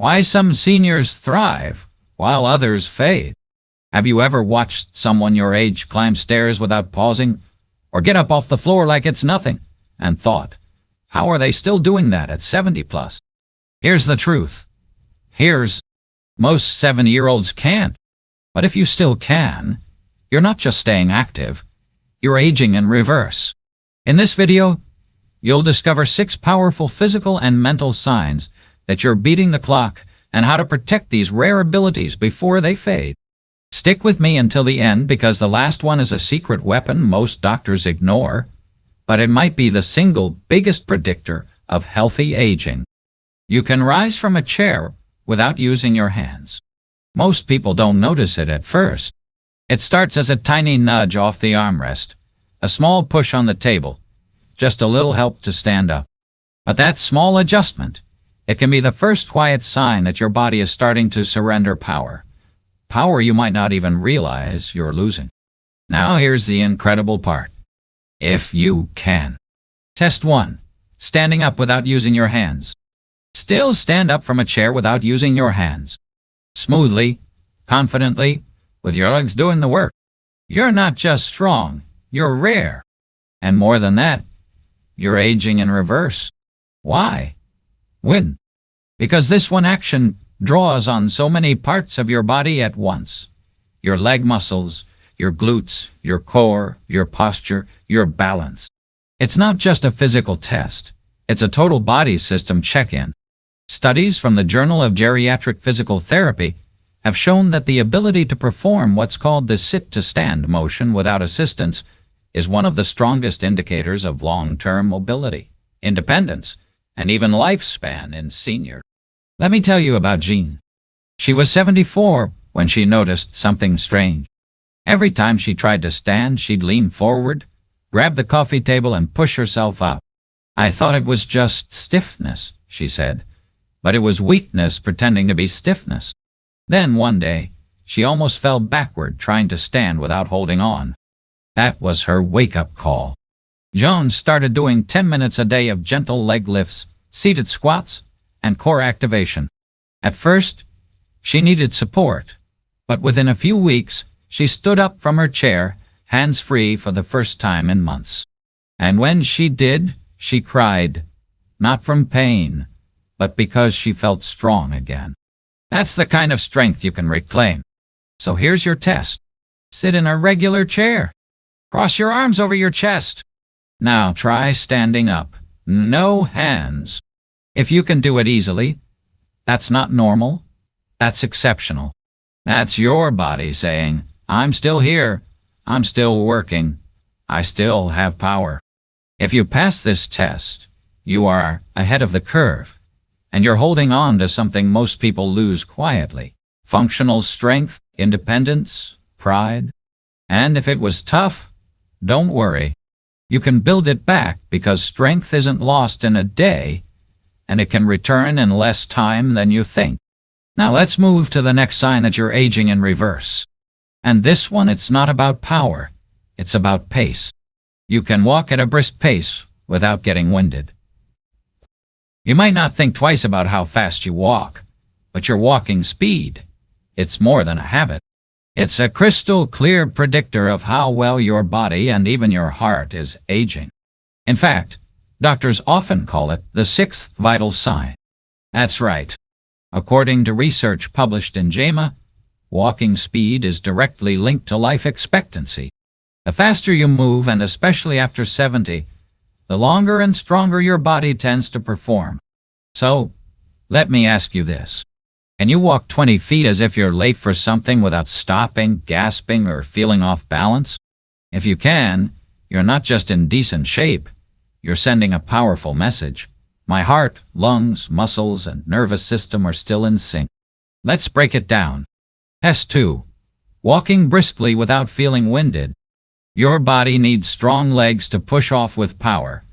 Why some seniors thrive while others fade. Have you ever watched someone your age climb stairs without pausing, or get up off the floor like it's nothing, and thought, how are they still doing that at 70 plus? Here's the truth. Most 70-year-olds can't. But if you still can, you're not just staying active, you're aging in reverse. In this video, you'll discover 6 powerful physical and mental signs that you're beating the clock and how to protect these rare abilities before they fade. Stick with me until the end because the last one is a secret weapon most doctors ignore, but it might be the single biggest predictor of healthy aging. You can rise from a chair without using your hands. Most people don't notice it at first. It starts as a tiny nudge off the armrest, a small push on the table, just a little help to stand up. But that small adjustment, it can be the first quiet sign that your body is starting to surrender power. Power you might not even realize you're losing. Now here's the incredible part. If you can. Test 1. Standing up without using your hands. Still stand up from a chair without using your hands. Smoothly, confidently, with your legs doing the work. You're not just strong, you're rare. And more than that, you're aging in reverse. Why? When? Because this one action draws on so many parts of your body at once. Your leg muscles, your glutes, your core, your posture, your balance. It's not just a physical test. It's a total body system check-in. Studies from the Journal of Geriatric Physical Therapy have shown that the ability to perform what's called the sit-to-stand motion without assistance is one of the strongest indicators of long-term mobility, independence, and even lifespan in seniors. Let me tell you about Jean. She was 74 when she noticed something strange. Every time she tried to stand, she'd lean forward, grab the coffee table, and push herself up. I thought it was just stiffness, she said, but it was weakness pretending to be stiffness. Then one day, she almost fell backward trying to stand without holding on. That was her wake-up call. Joan started doing 10 minutes a day of gentle leg lifts, seated squats, and core activation. At first, she needed support, but within a few weeks, she stood up from her chair, hands free for the first time in months. And when she did, she cried, not from pain, but because she felt strong again. That's the kind of strength you can reclaim. So here's your test. Sit in a regular chair. Cross your arms over your chest. Now try standing up. No hands. If you can do it easily, that's not normal. That's exceptional. That's your body saying, I'm still here. I'm still working. I still have power. If you pass this test, you are ahead of the curve, and you're holding on to something most people lose quietly. Functional strength, independence, pride. And if it was tough, don't worry. You can build it back because strength isn't lost in a day, and it can return in less time than you think. Now let's move to the next sign that you're aging in reverse. And this one, it's not about power. It's about pace. You can walk at a brisk pace without getting winded. You might not think twice about how fast you walk, but your walking speed, it's more than a habit. It's a crystal clear predictor of how well your body and even your heart is aging. In fact, doctors often call it the 6th vital sign. That's right. According to research published in JAMA, walking speed is directly linked to life expectancy. The faster you move, and especially after 70, the longer and stronger your body tends to perform. So, let me ask you this. Can you walk 20 feet as if you're late for something without stopping, gasping, or feeling off balance? If you can, you're not just in decent shape, you're sending a powerful message. My heart, lungs, muscles, and nervous system are still in sync. Let's break it down. Test 2. Walking briskly without feeling winded. Your body needs strong legs to push off with power,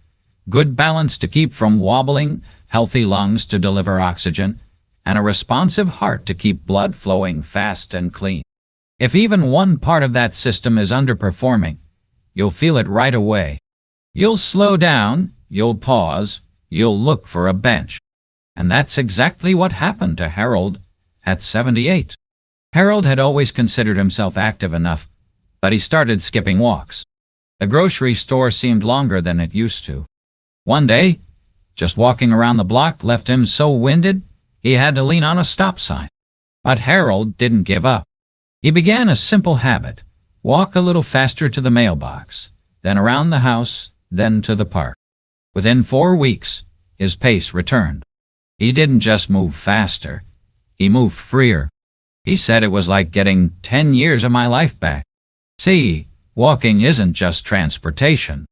good balance to keep from wobbling, healthy lungs to deliver oxygen, and a responsive heart to keep blood flowing fast and clean. If even one part of that system is underperforming, you'll feel it right away. You'll slow down, you'll pause, you'll look for a bench. And that's exactly what happened to Harold at 78. Harold had always considered himself active enough, but he started skipping walks. The grocery store seemed longer than it used to. One day, just walking around the block left him so winded he had to lean on a stop sign. But Harold didn't give up. He began a simple habit: walk a little faster to the mailbox, then around the house, then to the park. Within 4 weeks, his pace returned. He didn't just move faster, he moved freer. He said it was like getting 10 years of my life back. See, walking isn't just transportation.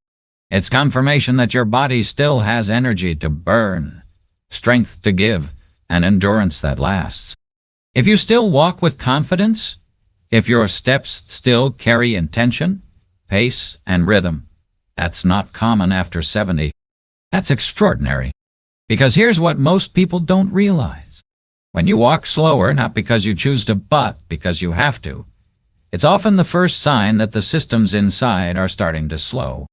It's confirmation that your body still has energy to burn, strength to give, and endurance that lasts. If you still walk with confidence, if your steps still carry intention, pace, and rhythm, that's not common after 70. That's extraordinary. Because here's what most people don't realize. When you walk slower, not because you choose to, but because you have to, it's often the first sign that the systems inside are starting to slow.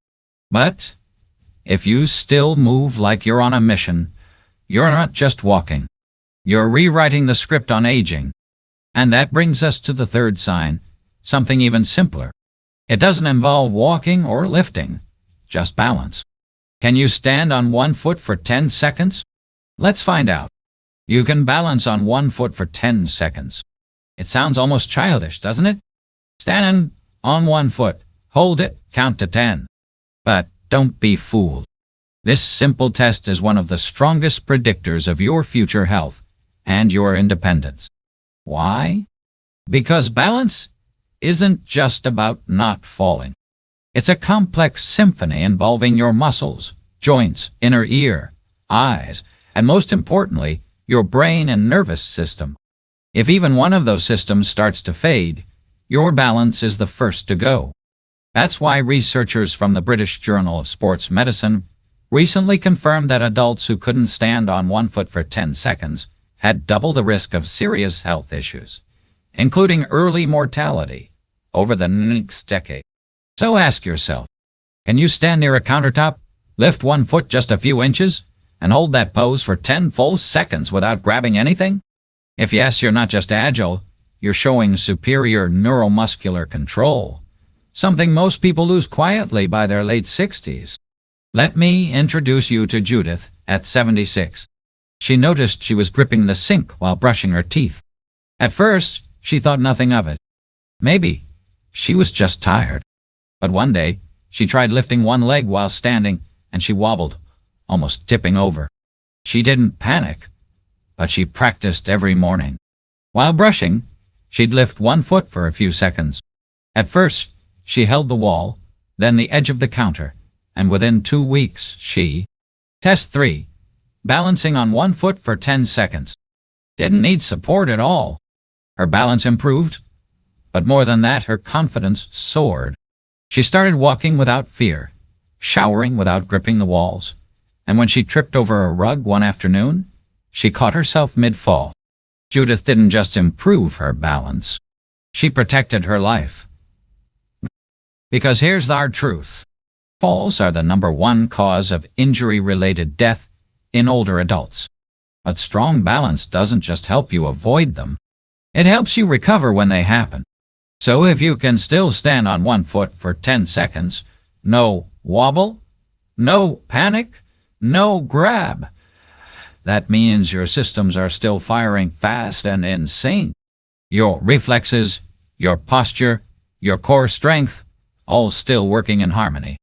But if you still move like you're on a mission, you're not just walking. You're rewriting the script on aging. And that brings us to the third sign, something even simpler. It doesn't involve walking or lifting, just balance. Can you stand on one foot for 10 seconds? Let's find out. You can balance on one foot for 10 seconds. It sounds almost childish, doesn't it? Stand on one foot, hold it, count to 10. But don't be fooled. This simple test is one of the strongest predictors of your future health and your independence. Why? Because balance isn't just about not falling. It's a complex symphony involving your muscles, joints, inner ear, eyes, and most importantly, your brain and nervous system. If even one of those systems starts to fade, your balance is the first to go. That's why researchers from the British Journal of Sports Medicine recently confirmed that adults who couldn't stand on one foot for 10 seconds had double the risk of serious health issues, including early mortality, over the next decade. So ask yourself, can you stand near a countertop, lift one foot just a few inches, and hold that pose for 10 full seconds without grabbing anything? If yes, you're not just agile, you're showing superior neuromuscular control, something most people lose quietly by their late 60s. Let me introduce you to Judith at 76. She noticed she was gripping the sink while brushing her teeth. At first, she thought nothing of it. Maybe she was just tired. But one day, she tried lifting one leg while standing, and she wobbled, almost tipping over. She didn't panic, but she practiced every morning. While brushing, she'd lift one foot for a few seconds. At first, she held the wall, then the edge of the counter, and within 2 weeks, Test 3. Balancing on one foot for 10 seconds. Didn't need support at all. Her balance improved, but more than that, her confidence soared. She started walking without fear, showering without gripping the walls, and when she tripped over a rug one afternoon, she caught herself mid-fall. Judith didn't just improve her balance, she protected her life. Because here's our truth. Falls are the #1 cause of injury-related death in older adults. But strong balance doesn't just help you avoid them. It helps you recover when they happen. So if you can still stand on one foot for 10 seconds, no wobble, no panic, no grab, that means your systems are still firing fast and in sync. Your reflexes, your posture, your core strength, all still working in harmony.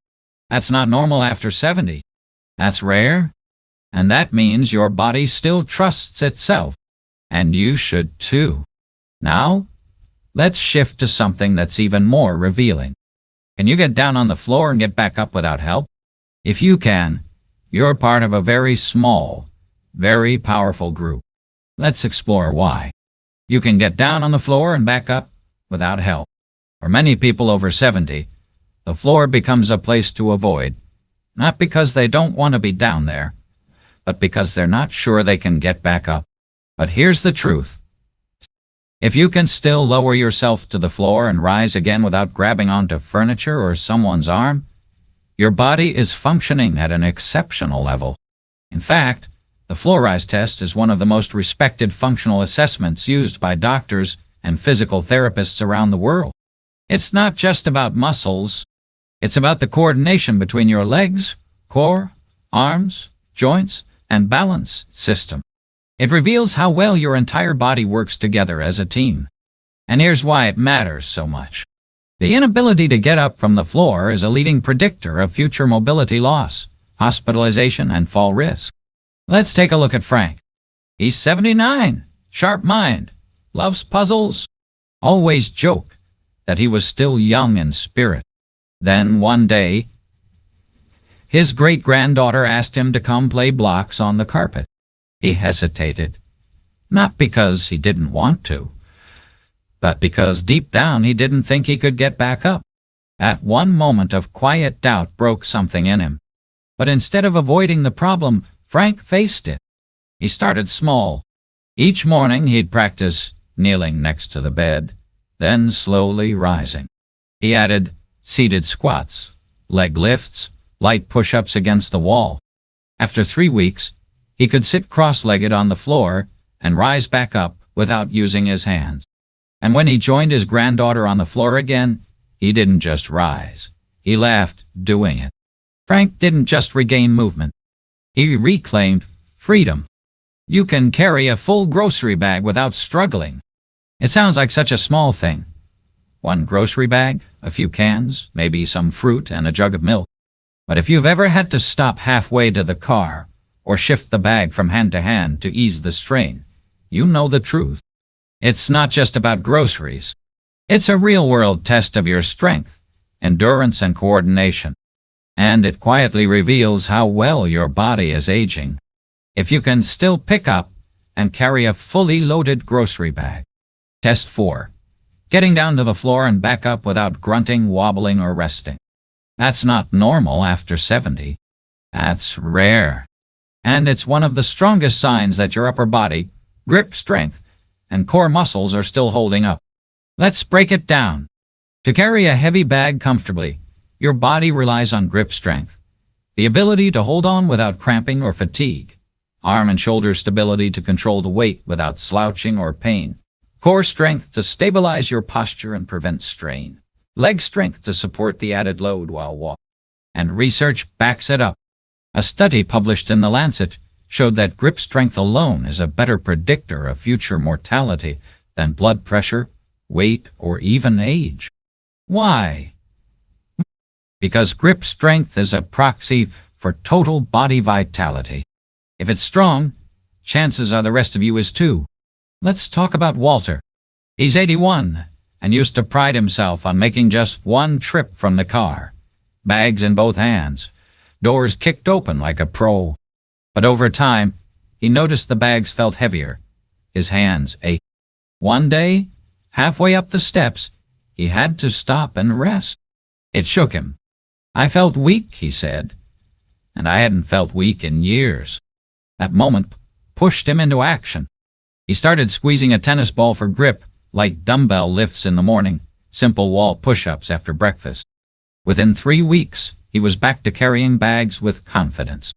That's not normal after 70. That's rare. And that means your body still trusts itself. And you should too. Now, let's shift to something that's even more revealing. Can you get down on the floor and get back up without help? If you can, you're part of a very small, very powerful group. Let's explore why. You can get down on the floor and back up without help. For many people over 70, the floor becomes a place to avoid, not because they don't want to be down there, but because they're not sure they can get back up. But here's the truth. If you can still lower yourself to the floor and rise again without grabbing onto furniture or someone's arm, your body is functioning at an exceptional level. In fact, The floor-rise test is one of the most respected functional assessments used by doctors and physical therapists around the world. It's not just about muscles. It's about the coordination between your legs, core, arms, joints, and balance system. It reveals how well your entire body works together as a team. And here's why it matters so much. The inability to get up from the floor is a leading predictor of future mobility loss, hospitalization, and fall risk. Let's take a look at Frank. He's 79, sharp mind, loves puzzles, always joked that he was still young in spirit. Then one day, his great-granddaughter asked him to come play blocks on the carpet. He hesitated, not because he didn't want to, but because deep down he didn't think he could get back up. That one moment of quiet doubt broke something in him. But instead of avoiding the problem, Frank faced it. He started small. Each morning he'd practice kneeling next to the bed, then slowly rising. He added seated squats, leg lifts, light push-ups against the wall. After 3 weeks, he could sit cross-legged on the floor and rise back up without using his hands. And when he joined his granddaughter on the floor again, he didn't just rise. He laughed doing it. Frank didn't just regain movement. He reclaimed freedom. You can carry a full grocery bag without struggling. It sounds like such a small thing. One grocery bag, a few cans, maybe some fruit and a jug of milk. But if you've ever had to stop halfway to the car or shift the bag from hand to hand to ease the strain, you know the truth. It's not just about groceries. It's a real-world test of your strength, endurance, and coordination. And it quietly reveals how well your body is aging. If you can still pick up and carry a fully loaded grocery bag. Test 4. Getting down to the floor and back up without grunting, wobbling, or resting. That's not normal after 70. That's rare. And it's one of the strongest signs that your upper body, grip strength, and core muscles are still holding up. Let's break it down. To carry a heavy bag comfortably, your body relies on grip strength, the ability to hold on without cramping or fatigue, arm and shoulder stability to control the weight without slouching or pain, core strength to stabilize your posture and prevent strain, leg strength to support the added load while walking. And research backs it up. A study published in The Lancet showed that grip strength alone is a better predictor of future mortality than blood pressure, weight, or even age. Why? Because grip strength is a proxy for total body vitality. If it's strong, chances are the rest of you is too. Let's talk about Walter. He's 81 and used to pride himself on making just one trip from the car. Bags in both hands, doors kicked open like a pro. But over time, he noticed the bags felt heavier. His hands ached. One day, halfway up the steps, he had to stop and rest. It shook him. I felt weak, he said, and I hadn't felt weak in years. That moment pushed him into action. He started squeezing a tennis ball for grip, like dumbbell lifts in the morning, simple wall push-ups after breakfast. Within 3 weeks, he was back to carrying bags with confidence.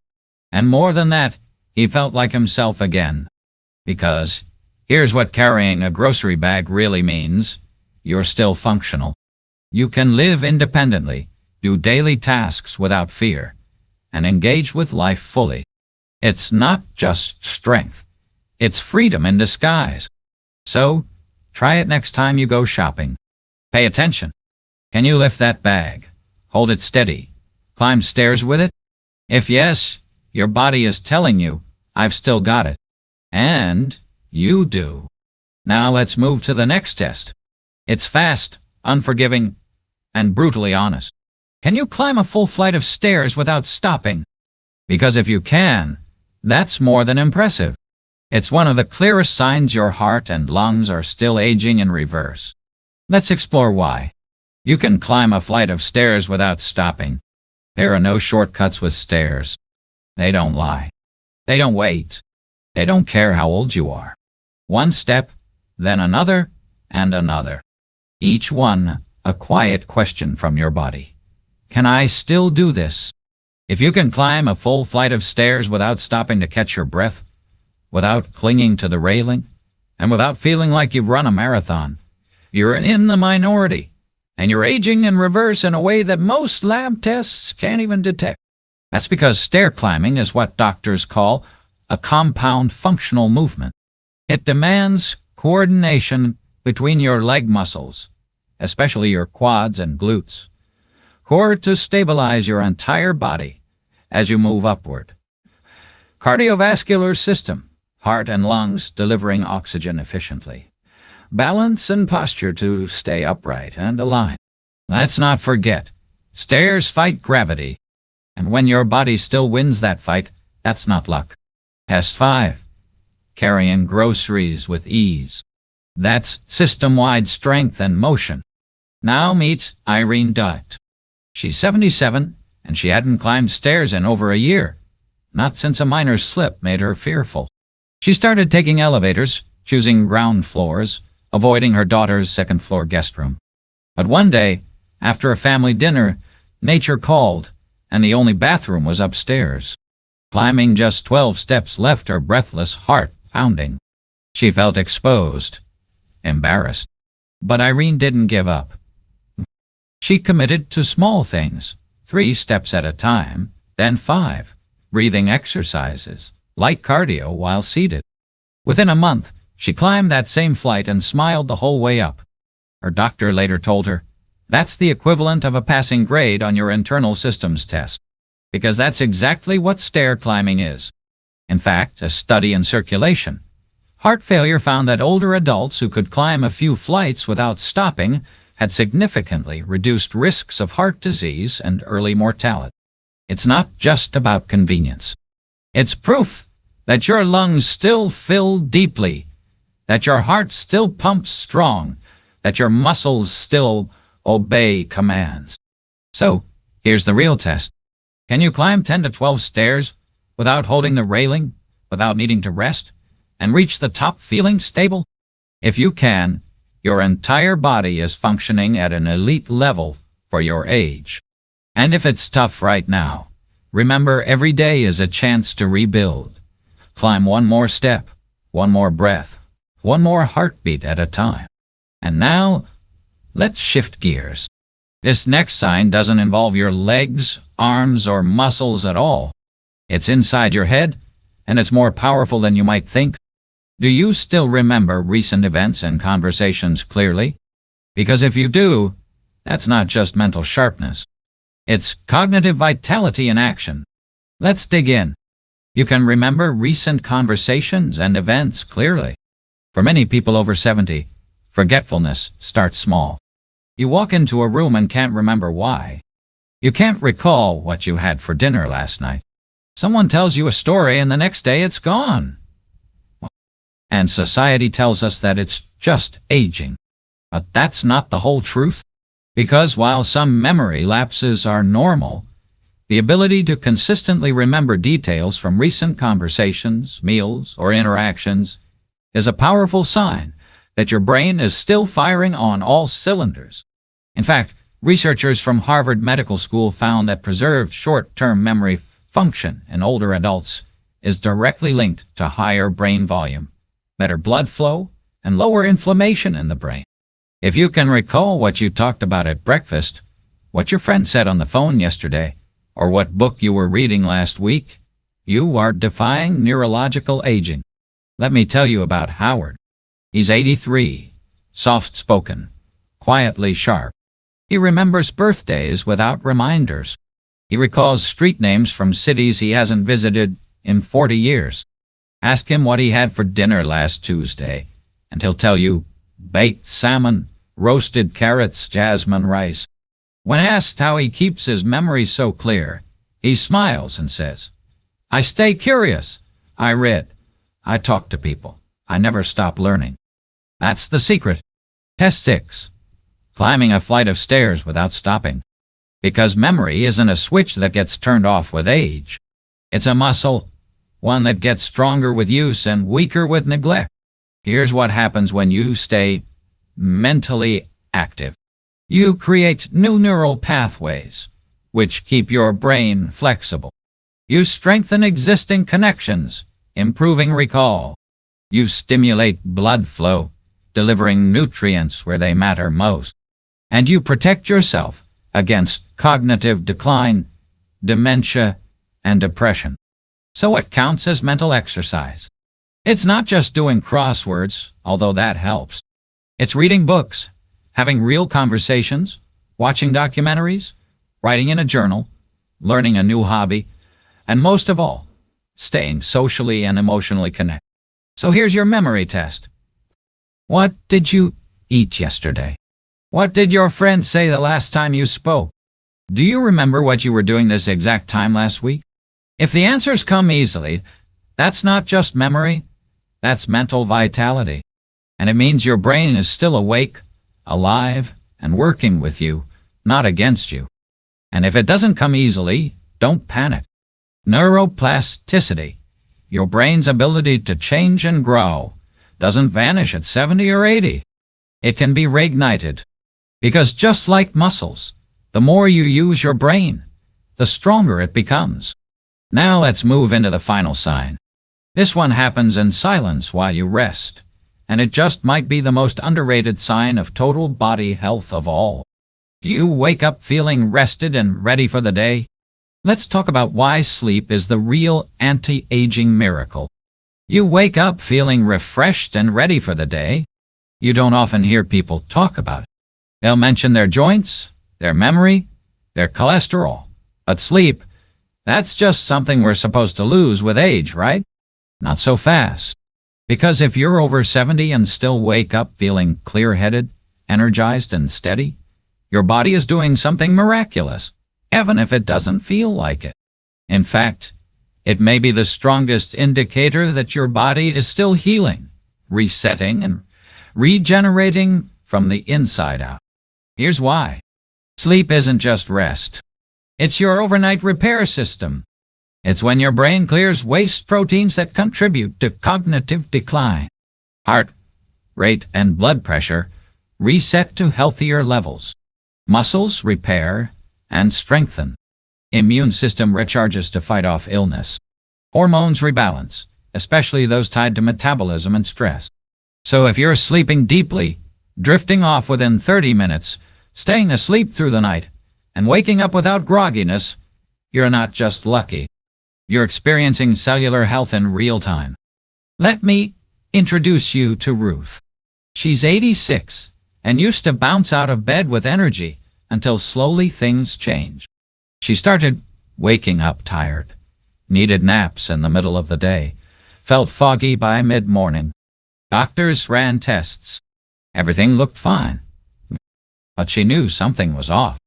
And more than that, he felt like himself again. Because here's what carrying a grocery bag really means. You're still functional. You can live independently, do daily tasks without fear, and engage with life fully. It's not just strength. It's freedom in disguise. So, try it next time you go shopping. Pay attention. Can you lift that bag? Hold it steady. Climb stairs with it? If yes, your body is telling you, I've still got it. And you do. Now let's move to the next test. It's fast, unforgiving, and brutally honest. Can you climb a full flight of stairs without stopping? Because if you can, that's more than impressive. It's one of the clearest signs your heart and lungs are still aging in reverse. Let's explore why. You can climb a flight of stairs without stopping. There are no shortcuts with stairs. They don't lie. They don't wait. They don't care how old you are. One step, then another, and another. Each one a quiet question from your body. Can I still do this? If you can climb a full flight of stairs without stopping to catch your breath, without clinging to the railing, and without feeling like you've run a marathon, you're in the minority, and you're aging in reverse in a way that most lab tests can't even detect. That's because stair climbing is what doctors call a compound functional movement. It demands coordination between your leg muscles, especially your quads and glutes, core to stabilize your entire body as you move upward. Cardiovascular system, heart and lungs delivering oxygen efficiently. Balance and posture to stay upright and aligned. Let's not forget, stairs fight gravity, and when your body still wins that fight, that's not luck. Test 5. Carrying groceries with ease. That's system-wide strength and motion. Now meet Irene Dutt. She's 77, and she hadn't climbed stairs in over a year, not since a minor slip made her fearful. She started taking elevators, choosing ground floors, avoiding her daughter's second-floor guest room. But one day, after a family dinner, nature called, and the only bathroom was upstairs. Climbing just 12 steps left her breathless heart pounding. She felt exposed, embarrassed. But Irene didn't give up. She committed to small things, 3 steps at a time, then 5, breathing exercises, light cardio while seated. Within a month, she climbed that same flight and smiled the whole way up. Her doctor later told her, "That's the equivalent of a passing grade on your internal systems test," because that's exactly what stair climbing is. In fact, a study in Circulation, Heart Failure found that older adults who could climb a few flights without stopping had significantly reduced risks of heart disease and early mortality. It's not just about convenience. It's proof that your lungs still fill deeply, that your heart still pumps strong, that your muscles still obey commands. So, here's the real test. Can you climb 10 to 12 stairs without holding the railing, without needing to rest, and reach the top feeling stable? If you can, your entire body is functioning at an elite level for your age. And if it's tough right now, remember every day is a chance to rebuild. Climb one more step, one more breath, one more heartbeat at a time. And now, let's shift gears. This next sign doesn't involve your legs, arms, or muscles at all. It's inside your head, and it's more powerful than you might think. Do you still remember recent events and conversations clearly? Because if you do, that's not just mental sharpness. It's cognitive vitality in action. Let's dig in. You can remember recent conversations and events clearly. For many people over 70, forgetfulness starts small. You walk into a room and can't remember why. You can't recall what you had for dinner last night. Someone tells you a story and the next day it's gone. And society tells us that it's just aging. But that's not the whole truth. Because while some memory lapses are normal, the ability to consistently remember details from recent conversations, meals, or interactions is a powerful sign that your brain is still firing on all cylinders. In fact, researchers from Harvard Medical School found that preserved short-term memory function in older adults is directly linked to higher brain volume, better blood flow, and lower inflammation in the brain. If you can recall what you talked about at breakfast, what your friend said on the phone yesterday, or what book you were reading last week, you are defying neurological aging. Let me tell you about Howard. He's 83, soft-spoken, quietly sharp. He remembers birthdays without reminders. He recalls street names from cities he hasn't visited in 40 years. Ask him what he had for dinner last Tuesday, and he'll tell you baked salmon, roasted carrots, jasmine rice. When asked how he keeps his memory so clear, he smiles and says, "I stay curious. I read. I talk to people. I never stop learning." That's the secret. Test 6. Climbing a flight of stairs without stopping. Because memory isn't a switch that gets turned off with age. It's a muscle, one that gets stronger with use and weaker with neglect. Here's what happens when you stay mentally active. You create new neural pathways. which keep your brain flexible. You strengthen existing connections, improving recall. You stimulate blood flow, delivering nutrients where they matter most. And you protect yourself against cognitive decline, dementia, and depression. So what counts as mental exercise? It's not just doing crosswords, although that helps. It's reading books, having real conversations, watching documentaries, writing in a journal, learning a new hobby, and most of all, staying socially and emotionally connected. So here's your memory test. What did you eat yesterday? What did your friend say the last time you spoke? Do you remember what you were doing this exact time last week? If the answers come easily, that's not just memory, that's mental vitality. And it means your brain is still awake, alive, and working with you, not against you. And if it doesn't come easily, don't panic. Neuroplasticity, your brain's ability to change and grow, doesn't vanish at 70 or 80. It can be reignited. Because just like muscles, the more you use your brain, the stronger it becomes. Now let's move into the final sign. This one happens in silence while you rest, and it just might be the most underrated sign of total body health of all. Do you wake up feeling rested and ready for the day? Let's talk about why sleep is the real anti-aging miracle. You wake up feeling refreshed and ready for the day. You don't often hear people talk about it. They'll mention their joints, their memory, their cholesterol. But sleep, that's just something we're supposed to lose with age, right? Not so fast. Because if you're over 70 and still wake up feeling clear-headed, energized, and steady, your body is doing something miraculous, even if it doesn't feel like it. In fact, it may be the strongest indicator that your body is still healing, resetting, and regenerating from the inside out. Here's why. Sleep isn't just rest. It's your overnight repair system. It's when your brain clears waste proteins that contribute to cognitive decline. Heart rate and blood pressure reset to healthier levels. Muscles repair and strengthen. Immune system recharges to fight off illness. Hormones rebalance, especially those tied to metabolism and stress. So if you're sleeping deeply, drifting off within 30 minutes, staying asleep through the night, and waking up without grogginess, you're not just lucky. You're experiencing cellular health in real time. Let me introduce you to Ruth. She's 86 and used to bounce out of bed with energy until slowly things changed. She started waking up tired, needed naps in the middle of the day, felt foggy by mid-morning. Doctors ran tests. Everything looked fine. But she knew something was off.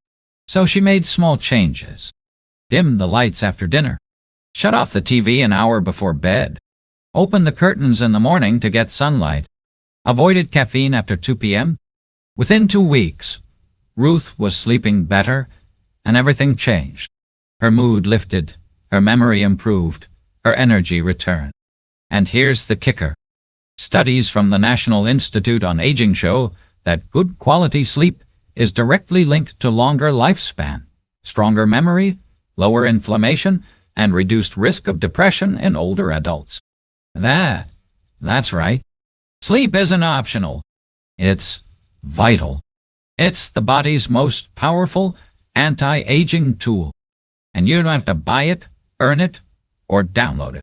So she made small changes. Dimmed the lights after dinner. Shut off the TV an hour before bed. Opened the curtains in the morning to get sunlight. Avoided caffeine after 2 p.m. Within 2 weeks, Ruth was sleeping better, and everything changed. Her mood lifted, her memory improved, her energy returned. And here's the kicker. Studies from the National Institute on Aging show that good quality sleep is directly linked to longer lifespan, stronger memory, lower inflammation, and reduced risk of depression in older adults. That's right. Sleep isn't optional. It's vital. It's the body's most powerful anti-aging tool. And you don't have to buy it, earn it, or download it.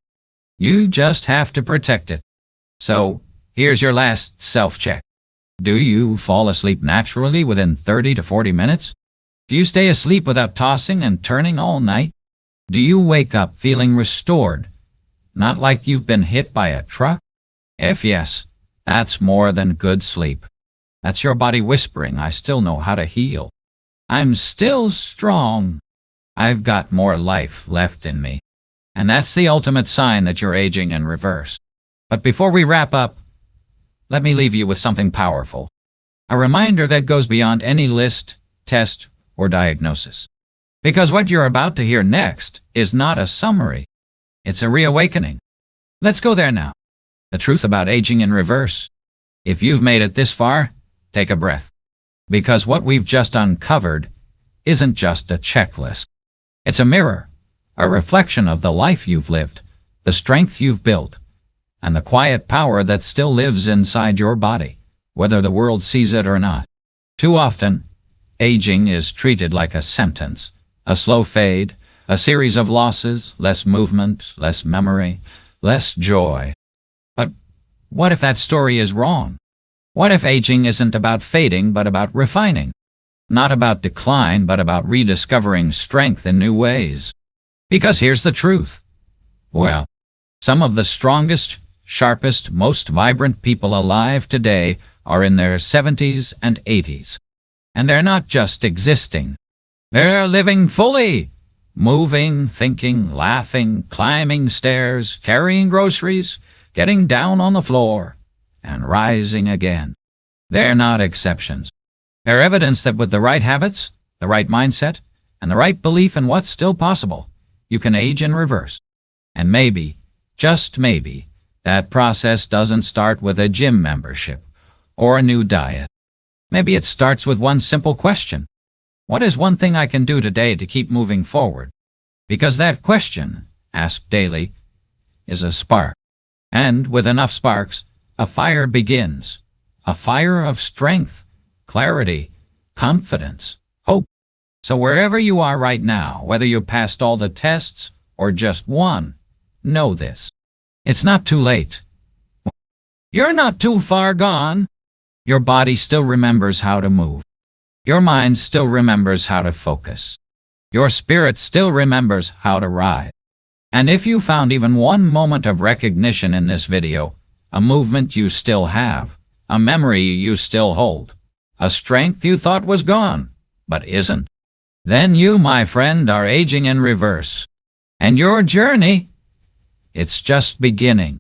You just have to protect it. So, here's your last self-check. Do you fall asleep naturally within 30 to 40 minutes? Do you stay asleep without tossing and turning all night? Do you wake up feeling restored, not like you've been hit by a truck? If yes, that's more than good sleep. That's your body whispering, I still know how to heal. I'm still strong. I've got more life left in me. And that's the ultimate sign that you're aging in reverse. But before we wrap up, let me leave you with something powerful. A reminder that goes beyond any list, test, or diagnosis. Because what you're about to hear next is not a summary. It's a reawakening. Let's go there now. The truth about aging in reverse. If you've made it this far, take a breath. Because what we've just uncovered isn't just a checklist. It's a mirror, a reflection of the life you've lived, the strength you've built, and the quiet power that still lives inside your body, whether the world sees it or not. Too often, aging is treated like a sentence, a slow fade, a series of losses, less movement, less memory, less joy. But what if that story is wrong? What if aging isn't about fading but about refining? Not about decline but about rediscovering strength in new ways? Because here's the truth. Well, some of the strongest, sharpest, most vibrant people alive today are in their 70s and 80s. And they're not just existing. They're living fully. Moving, thinking, laughing, climbing stairs, carrying groceries, getting down on the floor, and rising again. They're not exceptions. They're evidence that with the right habits, the right mindset, and the right belief in what's still possible, you can age in reverse. And maybe, just maybe, that process doesn't start with a gym membership or a new diet. Maybe it starts with one simple question. What is one thing I can do today to keep moving forward? Because that question, asked daily, is a spark. And with enough sparks, a fire begins. A fire of strength, clarity, confidence, hope. So wherever you are right now, whether you passed all the tests or just one, know this. It's not too late. You're not too far gone. Your body still remembers how to move. Your mind still remembers how to focus. Your spirit still remembers how to ride. And if you found even one moment of recognition in this video, a movement you still have, a memory you still hold, a strength you thought was gone, but isn't, then you, my friend, are aging in reverse. And your journey, it's just beginning.